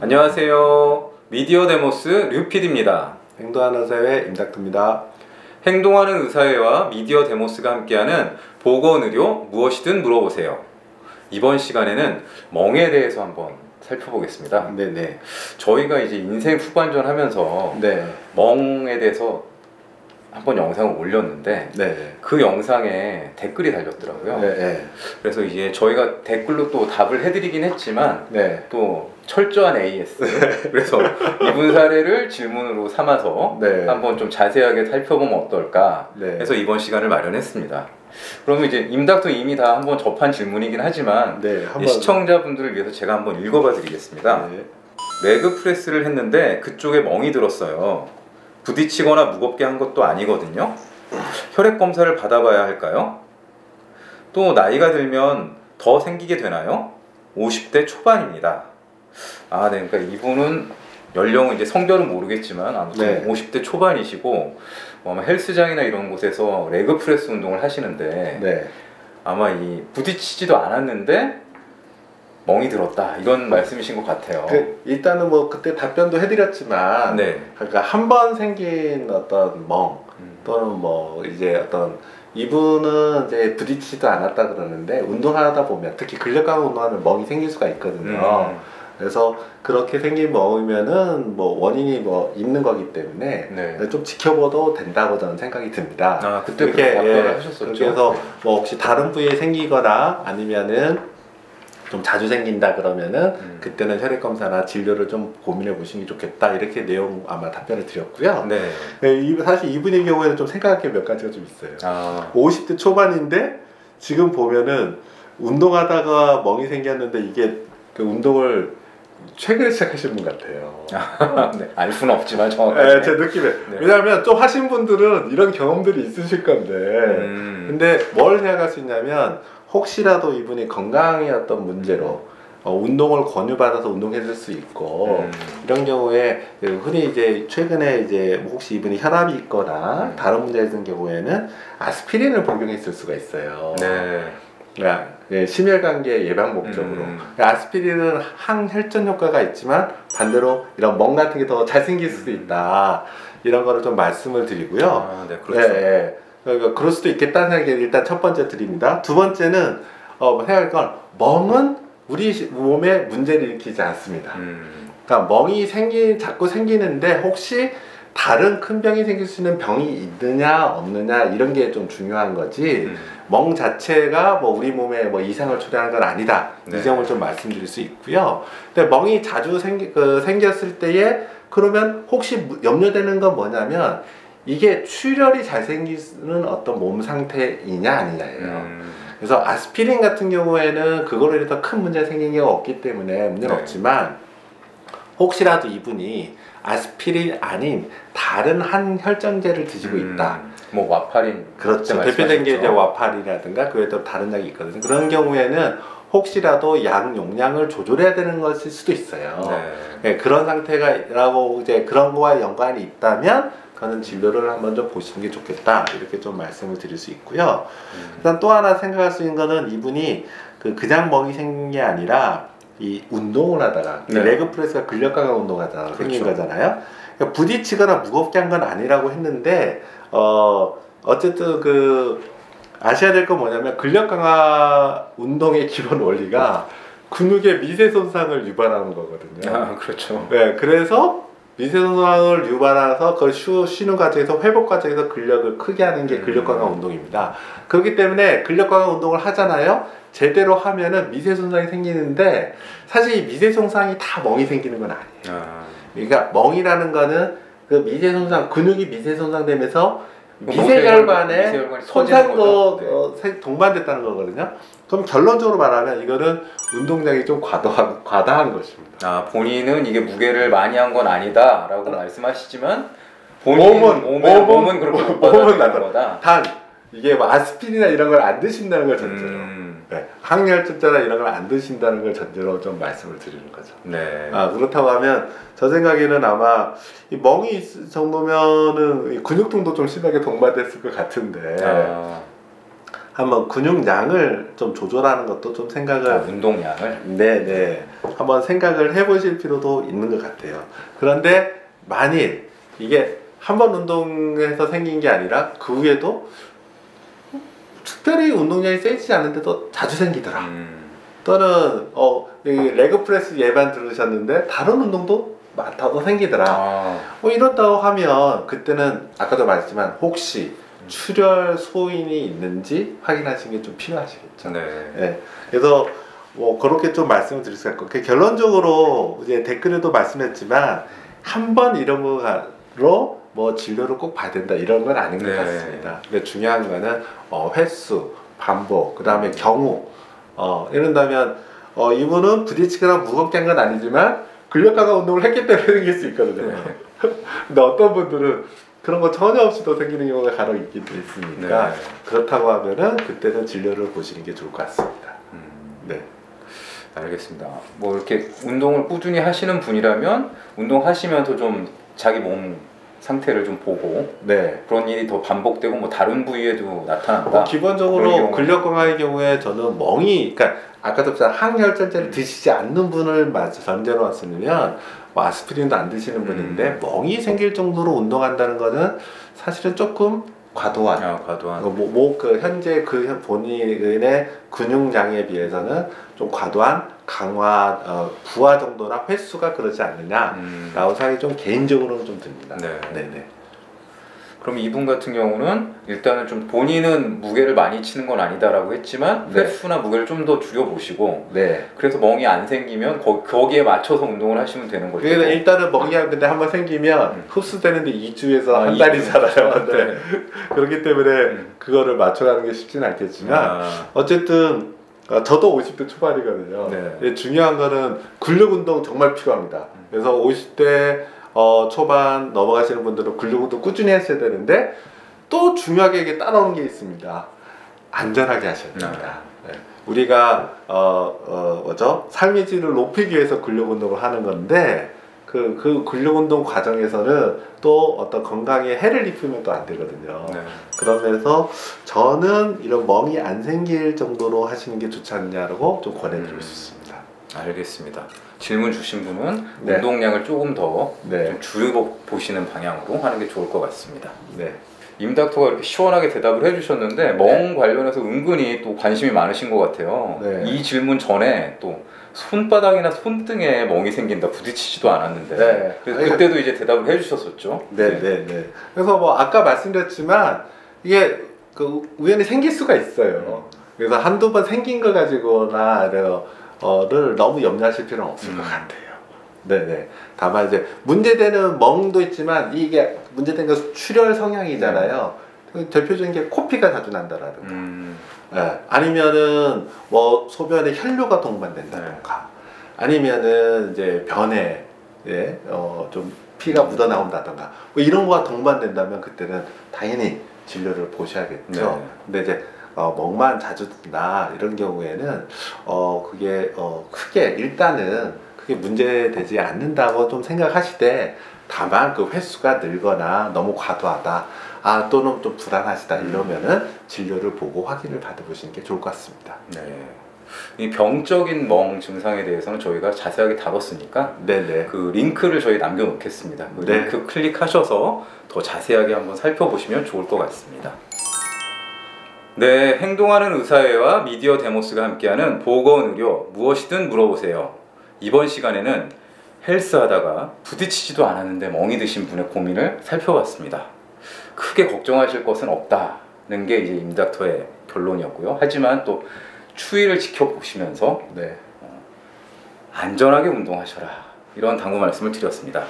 안녕하세요. 미디어 데모스 류피디입니다. 행동하는 의사회 임닥터입니다. 행동하는 의사회와 미디어 데모스가 함께하는 보건의료 무엇이든 물어보세요. 이번 시간에는 멍에 대해서 한번 살펴보겠습니다. 네네. 저희가 이제 인생 후반전 하면서 멍에 대해서 한번 영상을 올렸는데 그 영상에 댓글이 달렸더라고요. 그래서 이제 저희가 댓글로 또 답을 해드리긴 했지만 또 철저한 AS 그래서 이분 사례를 질문으로 삼아서 한번 좀 자세하게 살펴보면 어떨까 해서 이번 시간을 마련했습니다. 그러면 이제 임닥터 이미 다 한번 접한 질문이긴 하지만 시청자분들을 위해서 제가 한번 읽어봐 드리겠습니다. 레그 프레스를 했는데 그쪽에 멍이 들었어요. 부딪히거나 무겁게 한 것도 아니거든요. 혈액 검사를 받아봐야 할까요? 또 나이가 들면 더 생기게 되나요? 50대 초반입니다. 그러니까 이분은 연령은 이제 성별은 모르겠지만 아무튼 50대 초반이시고 아마 헬스장이나 이런 곳에서 레그 프레스 운동을 하시는데 아마 이 부딪히지도 않았는데 멍이 들었다 이런 말씀이신 것 같아요. 일단은 뭐 그때 답변도 해드렸지만 그러니까 한 번 생긴 어떤 멍 또는 뭐 이제 어떤 이분은 이제 부딪히지도 않았다 그러는데 운동하다 보면 특히 근력 강화 운동하면 멍이 생길 수가 있거든요. 그래서 그렇게 생긴 멍이면은 뭐 원인이 뭐 있는 거기 때문에 좀 지켜봐도 된다고 저는 생각이 듭니다. 그때 그렇게 답변을 하셨었죠. 그래서 뭐 혹시 다른 부위에 생기거나 아니면은 좀 자주 생긴다 그러면은 그때는 혈액 검사나 진료를 좀 고민해 보시는 게 좋겠다 이렇게 내용 아마 답변을 드렸고요. 사실 이분의 경우에는 좀 생각할 게 몇 가지가 좀 있어요. 50대 초반인데 지금 보면은 운동하다가 멍이 생겼는데 이게 그 운동을 최근에 시작하시는 분 같아요. 알 수는 없지만 정확하게 제 느낌에 왜냐하면 좀 하신 분들은 이런 경험들이 있으실 건데 근데 뭘 생각할 수 있냐면 혹시라도 이분이 건강의 어떤 문제로 운동을 권유받아서 운동했을 수 있고 이런 경우에 흔히 이제 최근에 이제 혹시 이분이 혈압이 있거나 다른 문제가 있는 경우에는 아스피린을 복용했을 수가 있어요. 심혈관계 예방 목적으로. 아스피린은 항혈전 효과가 있지만 반대로 이런 멍 같은 게 더 잘 생길 수도 있다 이런 거를 좀 말씀을 드리고요. 그러니까 그럴 수도 있겠다는 생각이 일단 첫 번째 드립니다. 두 번째는 생각할 건 멍은 우리 몸에 문제를 일으키지 않습니다. 그러니까 멍이 자꾸 생기는데 혹시 다른 큰 병이 생길 수 있는 병이 있느냐 없느냐 이런 게 좀 중요한 거지 멍 자체가 뭐 우리 몸에 뭐 이상을 초래하는 건 아니다 이 점을 좀 말씀드릴 수 있고요. 근데 멍이 자주 생겼을 때에 그러면 혹시 염려되는 건 뭐냐면 이게 출혈이 잘 생기는 어떤 몸 상태이냐 아니냐예요. 그래서 아스피린 같은 경우에는 그걸로 인해서 큰 문제가 생긴 게 없기 때문에 문제는 없지만 혹시라도 이분이 아스피린 아닌 다른 한 혈전제를 드시고 있다. 뭐 와파린. 그렇죠. 대표적인 게 이제 와파린이라든가 그 외에도 다른 약이 있거든요. 그런 경우에는 혹시라도 약 용량을 조절해야 되는 것일 수도 있어요. 그런 상태가라고 이제 그런 거와 연관이 있다면 그거는 진료를 한번 좀 보시는 게 좋겠다 이렇게 좀 말씀을 드릴 수 있고요. 일단 또 하나 생각할 수 있는 거는 이분이 그냥 멍이 생긴 게 아니라 이 운동을 하다가 레그 프레스가 근력 강화 운동하다가 생긴 거잖아요. 그러니까 부딪히거나 무겁게 한 건 아니라고 했는데 어쨌든 아셔야 될 건 뭐냐면 근력 강화 운동의 기본 원리가 근육의 미세 손상을 유발하는 거거든요. 그렇죠. 그래서 미세 손상을 유발해서 그걸 쉬는 과정에서 회복 과정에서 근력을 크게 하는 게 근력 강화 운동입니다. 그렇기 때문에 근력 강화 운동을 하잖아요. 제대로 하면은 미세 손상이 생기는데 사실 이 미세 손상이 다 멍이 생기는 건 아니에요. 그러니까 멍이라는 거는 그 미세 손상 근육이 미세 손상되면서 미세혈관에 손상도 동반됐다는 거거든요. 그럼 결론적으로 말하면 이거는 운동량이 좀 과다한 것입니다. 본인은 이게 무게를 많이 한 건 아니다 라고 말씀하시지만 몸은 그렇게 못 받아들이는 거다. 단 이게 뭐 아스피린이나 이런 걸 안 드신다는 걸 전제로 항혈증자나 이런 걸 안 드신다는 걸 전제로 좀 말씀을 드리는 거죠. 그렇다고 하면 저 생각에는 아마 이 멍이 정도면은 근육통도 좀 심하게 동반됐을 것 같은데 한번 근육량을 좀 조절하는 것도 좀 생각을 운동량을 네네 한번 생각을 해보실 필요도 있는 것 같아요. 그런데 만일 이게 한 번 운동해서 생긴 게 아니라 그 후에도 특별히 운동량이 세지지 않는데도 자주 생기더라. 또는 레그 프레스 예반 들으셨는데 다른 운동도 많다고 생기더라. 이렇다고 하면 그때는 아까도 말했지만 혹시 출혈 소인이 있는지 확인하시는 게 좀 필요하시겠죠. 네. 그래서 뭐 그렇게 좀 말씀을 드릴 수 있고 결론적으로 이제 댓글에도 말씀했지만 한 번 이런 거로 뭐 진료를 꼭 봐야 된다 이런 건 아닌 것 같습니다. 근데 중요한 거는 횟수, 반복, 그 다음에 경우 이런다면 이분은 부딪히거나 무겁게 한 건 아니지만 근력 강화 운동을 했기 때문에 생길 수 있거든요. 근데 어떤 분들은 그런 거 전혀 없이도 생기는 경우가 간혹 있기도 있으니까 그렇다고 하면은 그때는 진료를 보시는 게 좋을 것 같습니다. 네. 알겠습니다. 뭐 이렇게 운동을 꾸준히 하시는 분이라면 운동하시면서 좀 자기 몸 상태를 좀 보고 그런 일이 더 반복되고 뭐 다른 부위에도 나타난다. 기본적으로 근력 강화의 경우에 저는 멍이 그러니까 아까도 항혈전제를 드시지 않는 분을 전제로 왔으면 뭐 아스피린도 안 드시는 분인데 멍이 생길 정도로 운동한다는 거는 사실은 조금 과도한. 그 현재 그 본인의 근육량에 비해서는 좀 과도한 강화, 부하 정도나 횟수가 그러지 않느냐라고 생각이 좀 개인적으로는 좀 듭니다. 네네. 그럼 이분 같은 경우는 일단은 좀 본인은 무게를 많이 치는 건 아니다라고 했지만 횟수나 무게를 좀 더 줄여보시고 그래서 멍이 안 생기면 거기에 맞춰서 운동을 하시면 되는 거죠. 그러니까 일단은 멍이 근데 한번 생기면 흡수되는데 2주에서 한 달이 살아요. 그렇기 때문에 그거를 맞춰가는 게 쉽지는 않겠지만 어쨌든 저도 50대 초반이거든요. 중요한 거는 근력 운동 정말 필요합니다. 그래서 50대 초반 넘어가시는 분들은 근력 운동 꾸준히 하셔야 되는데 또 중요하게 이게 따라오는 게 있습니다. 안전하게 하셔야 됩니다. 우리가 삶의 질을 높이기 위해서 근력 운동을 하는 건데 그 근력 운동 과정에서는 또 어떤 건강에 해를 입히면 또 안 되거든요. 그러면서 저는 이런 멍이 안 생길 정도로 하시는 게 좋지 않냐고 좀 권해드리고 싶습니다. 알겠습니다. 질문 주신 분은 운동량을 조금 더 좀 줄이고 보시는 방향으로 하는 게 좋을 것 같습니다. 임닥터가 이렇게 시원하게 대답을 해주셨는데 멍 관련해서 은근히 또 관심이 많으신 것 같아요. 이 질문 전에 또 손바닥이나 손등에 멍이 생긴다 부딪히지도 않았는데 그래서 그때도 이제 대답을 해주셨었죠. 그래서 뭐 아까 말씀드렸지만 이게 우연히 생길 수가 있어요. 그래서 한두 번 생긴 거 가지고나 를 너무 염려하실 필요는 없을 것 같아요. 다만 이제 문제되는 멍도 있지만 이게 문제된 건 출혈 성향이잖아요. 대표적인 게 코피가 자주 난다라든가 아니면은 뭐 소변에 혈류가 동반된다든가 아니면은 이제 변에 좀 피가 묻어나온다든가 뭐 이런 거와 동반된다면 그때는 당연히 진료를 보셔야겠죠. 근데 이제 멍만 자주 든다 이런 경우에는 그게 크게 일단은 그게 문제되지 않는다고 좀 생각하시되 다만 그 횟수가 늘거나 너무 과도하다 또는 좀 불안하시다 이러면은 진료를 보고 확인을 받아보시는 게 좋을 것 같습니다. 이 병적인 멍 증상에 대해서는 저희가 자세하게 다뤘으니까 그 링크를 저희 남겨놓겠습니다. 그 링크 클릭하셔서 더 자세하게 한번 살펴보시면 좋을 것 같습니다. 행동하는 의사회와 미디어 데모스가 함께하는 보건의료 무엇이든 물어보세요. 이번 시간에는 헬스하다가 부딪히지도 않았는데 멍이 드신 분의 고민을 살펴봤습니다. 크게 걱정하실 것은 없다는 게 이제 임닥터의 결론이었고요. 하지만 또 추이를 지켜보시면서 안전하게 운동하셔라 이런 당부 말씀을 드렸습니다.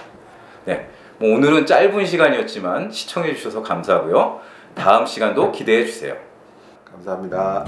뭐 오늘은 짧은 시간이었지만 시청해 주셔서 감사하고요. 다음 시간도 기대해 주세요. 감사합니다.